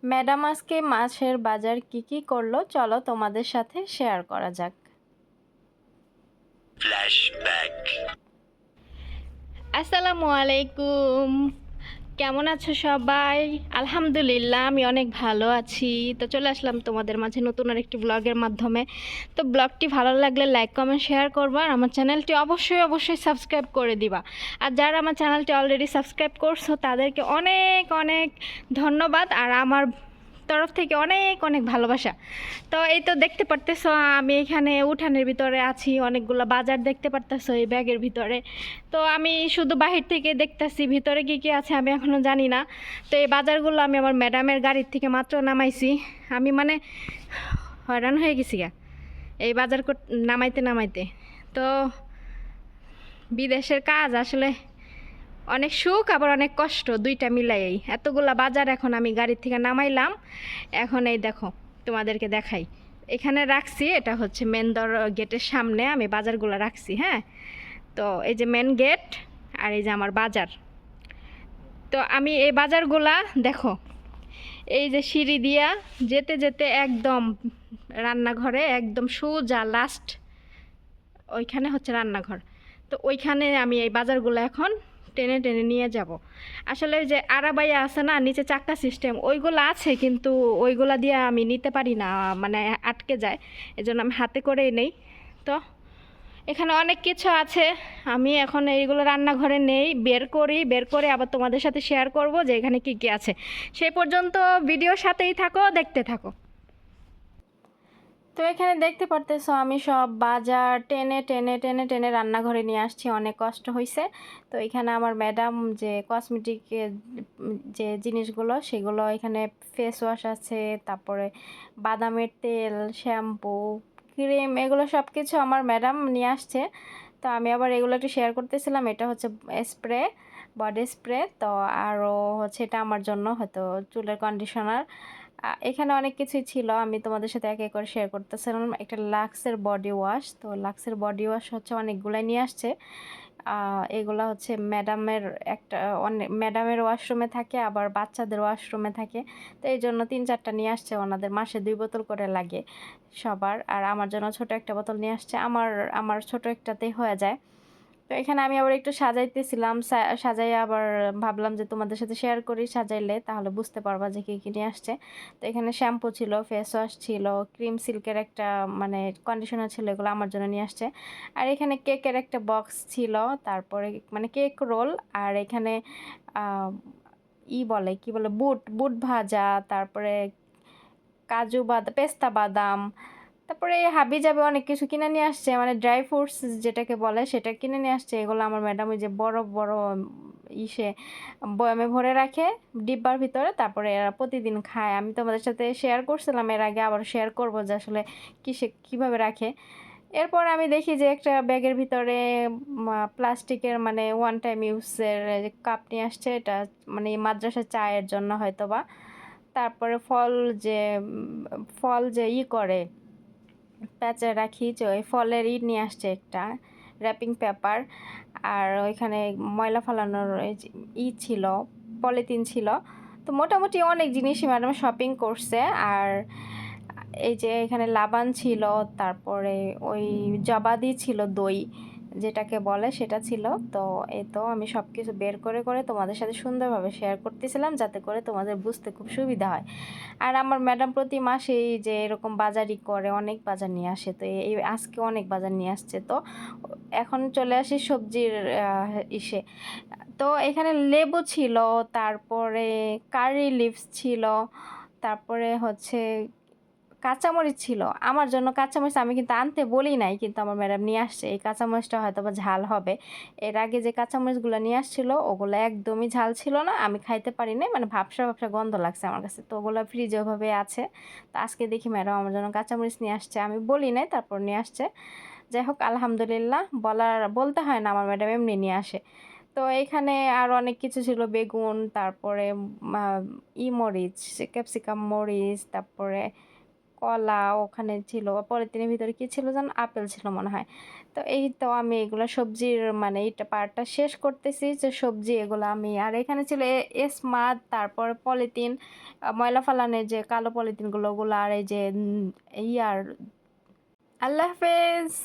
Madam আজকে মাছের বাজার কি কি করলো চলো তোমাদের সাথে শেয়ার করা যাক। ফ্ল্যাশব্যাক। আসসালামু আলাইকুম, কেমন আছো সবাই? আলহামদুলিল্লাহ আমি অনেক ভালো আছি। তো চলে আসলাম তোমাদের মাঝে নতুন আর একটি ব্লগের মাধ্যমে। তো ব্লগটি ভালো লাগলে লাইক কমেন্ট শেয়ার করবা, আর আমার চ্যানেলটি অবশ্যই সাবস্ক্রাইব করে দিবা। আর যারা আমার চ্যানেলটি অলরেডি সাবস্ক্রাইব করছো তাদেরকে অনেক অনেক ধন্যবাদ, আর আমার তরফ থেকে অনেক অনেক ভালোবাসা। তো এই তো দেখতে পারতেছো আমি এখানে উঠানের ভিতরে আছি, অনেকগুলো বাজার দেখতে পারতেছো এই ব্যাগের ভিতরে। তো আমি শুধু বাহির থেকে দেখতেছি, ভিতরে কি কি আছে আমি এখনও জানি না। তো এই বাজারগুলো আমি আমার ম্যাডামের গাড়ির থেকে মাত্র নামাইছি। আমি মানে হয়রান হয়ে গেছি গা এই বাজার নামাইতে নামাইতে। তো বিদেশের কাজ আসলে অনেক সুখ আবার অনেক কষ্ট, দুইটা মিলাই। এতগুলা বাজার এখন আমি গাড়ির থেকে নামাইলাম। এখন এই দেখো তোমাদেরকে দেখাই, এখানে রাখছি, এটা হচ্ছে মেন গেটের সামনে আমি বাজারগুলো রাখছি। হ্যাঁ, তো এই যে মেন গেট, আর এই যে আমার বাজার। তো আমি এই বাজারগুলা দেখো, এই যে সিঁড়ি দিয়া যেতে যেতে একদম রান্নাঘরে একদম সোজা লাস্ট ওইখানে হচ্ছে রান্নাঘর। তো ওইখানে আমি এই বাজারগুলো এখন টেনে টেনে নিয়ে যাব। আসলে ওই যে আরাবাইয়া আছে না নিচে চাক্কা সিস্টেম, ওইগুলো আছে কিন্তু ওইগুলা দিয়ে আমি নিতে পারি না, মানে আটকে যায়। এজন্য আমি হাতে করেই নেই। তো এখানে অনেক কিছু আছে, আমি এখন এইগুলো রান্নাঘরে নেই, বের করে আবার তোমাদের সাথে শেয়ার করব যে এখানে কি কি আছে। সেই পর্যন্ত ভিডিওর সাথেই থাকো, দেখতে থাকো। তো এখানে দেখতে পারতেছো আমি সব বাজার টেনে টেনে টেনে টেনে রান্নাঘরে নিয়ে আসছি, অনেক কষ্ট হয়েছে। তো এখানে আমার ম্যাডাম যে কসমেটিকের যে জিনিসগুলো সেগুলো এখানে ফেস ওয়াশ আছে, তারপরে বাদামের তেল, শ্যাম্পু, ক্রিম, এগুলো সব কিছু আমার ম্যাডাম নিয়ে আসছে। তো আমি আবার এগুলো একটু শেয়ার করতেছিলাম। এটা হচ্ছে স্প্রে, বডি স্প্রে। তো আরও হচ্ছে এটা আমার জন্য হয়তো চুলের কন্ডিশনার। এখানে অনেক কিছুই ছিল, আমি তোমাদের সাথে এক এক করে শেয়ার করতেছিলাম। একটা লাক্সের বডি ওয়াশ, তো লাক্সের বডি ওয়াশ হচ্ছে অনেকগুলাই নিয়ে আসছে। এগুলা হচ্ছে ম্যাডামের একটা অনেক ম্যাডামের ওয়াশরুমে থাকে, আবার বাচ্চাদের ওয়াশরুমে থাকে। তো এই জন্য 3-4টা নিয়ে আসছে, ওনাদের মাসে 2 বোতল করে লাগে সবার। আর আমার জন্য ছোট একটা বোতল নিয়ে আসছে, আমার আমার ছোট একটাতেই হয়ে যায়। তো এখানে আমি আবার একটু সাজাইতেছিলাম, সাজাই আবার ভাবলাম যে তোমাদের সাথে শেয়ার করি, সাজাইলে তাহলে বুঝতে পারবা যে কী কী নিয়ে আসছে। তো এখানে শ্যাম্পু ছিল, ফেস ওয়াশ ছিল, ক্রিম সিল্কের একটা মানে কন্ডিশনার ছিল, এগুলো আমার জন্য নিয়ে আসছে। আর এখানে কেকের একটা বক্স ছিল, তারপরে মানে কেক রোল, আর এখানে বলে কি বলে বুট বুট ভাজা, তারপরে কাজু বাদাম, পেস্তা বাদাম, তারপরে হাবি যাবে অনেক কিছু কিনে নিয়ে আসছে, মানে ড্রাই ফ্রুটস যেটাকে বলে সেটা কিনে নিয়ে আসছে। এগুলো আমার ম্যাডাম ওই যে বড় বড় ইসে বয়ামে ভরে রাখে ডিব্বার ভিতরে, তারপরে এরা প্রতিদিন খায়। আমি তোমাদের সাথে শেয়ার করছিলাম এর আগে, আবার শেয়ার করবো যে আসলে কীভাবে রাখে। এরপর আমি দেখি যে একটা ব্যাগের ভিতরে প্লাস্টিকের মানে ওয়ান টাইম ইউজের কাপ নিয়ে আসছে, এটা মানে মাদ্রাসা চায়ের জন্য হয়তো বা। তারপরে ফল যে করে প্যাঁচে রাখি, যে ওই ফলের নিয়ে আসছে একটা র্যাপিং পেপার। আর ওইখানে ময়লা ফালানোর ছিল, পলিথিন ছিল। তো মোটামুটি অনেক জিনিসই ম্যাডাম শপিং করছে। আর এই যে এখানে লাবান ছিল, তারপরে ওই জবাদি ছিল, দই যেটাকে বলে সেটা ছিল। তো এই তো আমি সব কিছু বের করে করে তোমাদের সাথে সুন্দরভাবে শেয়ার করতেছিলাম, যাতে করে তোমাদের বুঝতে খুব সুবিধা হয়। আর আমার ম্যাডাম প্রতি মাসেই যে এরকম বাজারই করে, অনেক বাজার নিয়ে আসে। তো এই আজকে অনেক বাজার নিয়ে আসছে। তো এখন চলে আসি সবজির ইসে। তো এখানে লেবু ছিল, তারপরে কারি লিভস ছিল, তারপরে হচ্ছে কাঁচামরিচ ছিল। আমার জন্য কাঁচামরিচ আমি কিন্তু আনতে বলি নাই, কিন্তু আমার ম্যাডাম নিয়ে আসছে। এই কাঁচামরিচটা হয়তো বা ঝাল হবে। এর আগে যে কাঁচামরিচগুলো নিয়ে আসছিল ওগুলো একদমই ঝাল ছিল না, আমি খাইতে পারি নাই, মানে ভাবসা ভাবসা গন্ধ লাগছে আমার কাছে। তো ওগুলো ফ্রিজে ওভাবে আছে। তো আজকে দেখি ম্যাডাম আমার জন্য কাঁচামরিচ নিয়ে আসছে, আমি বলি নাই তারপর নিয়ে আসছে। যাই হোক আলহামদুলিল্লাহ, বলতে হয় না, আমার ম্যাডাম এমনি নিয়ে আসে। তো এখানে আর অনেক কিছু ছিল, বেগুন, তারপরে মরিচ, ক্যাপসিকাম মরিচ, তারপরে কলা ওখানে ছিল, পলিথিনের ভিতরে কি ছিল যেন, আপেল ছিল মনে হয়। তো এই তো আমি এগুলা সবজির মানে এইটা পার্টটা শেষ করতেছি, যে সবজি এগুলো আমি, আর এখানে ছিল স্মার্ট, তারপর পলিথিন, ময়লা ফালানের যে কালো পলিথিনগুলো, ওগুলো, আর এই যে আর আল্লাহ হাফেজ।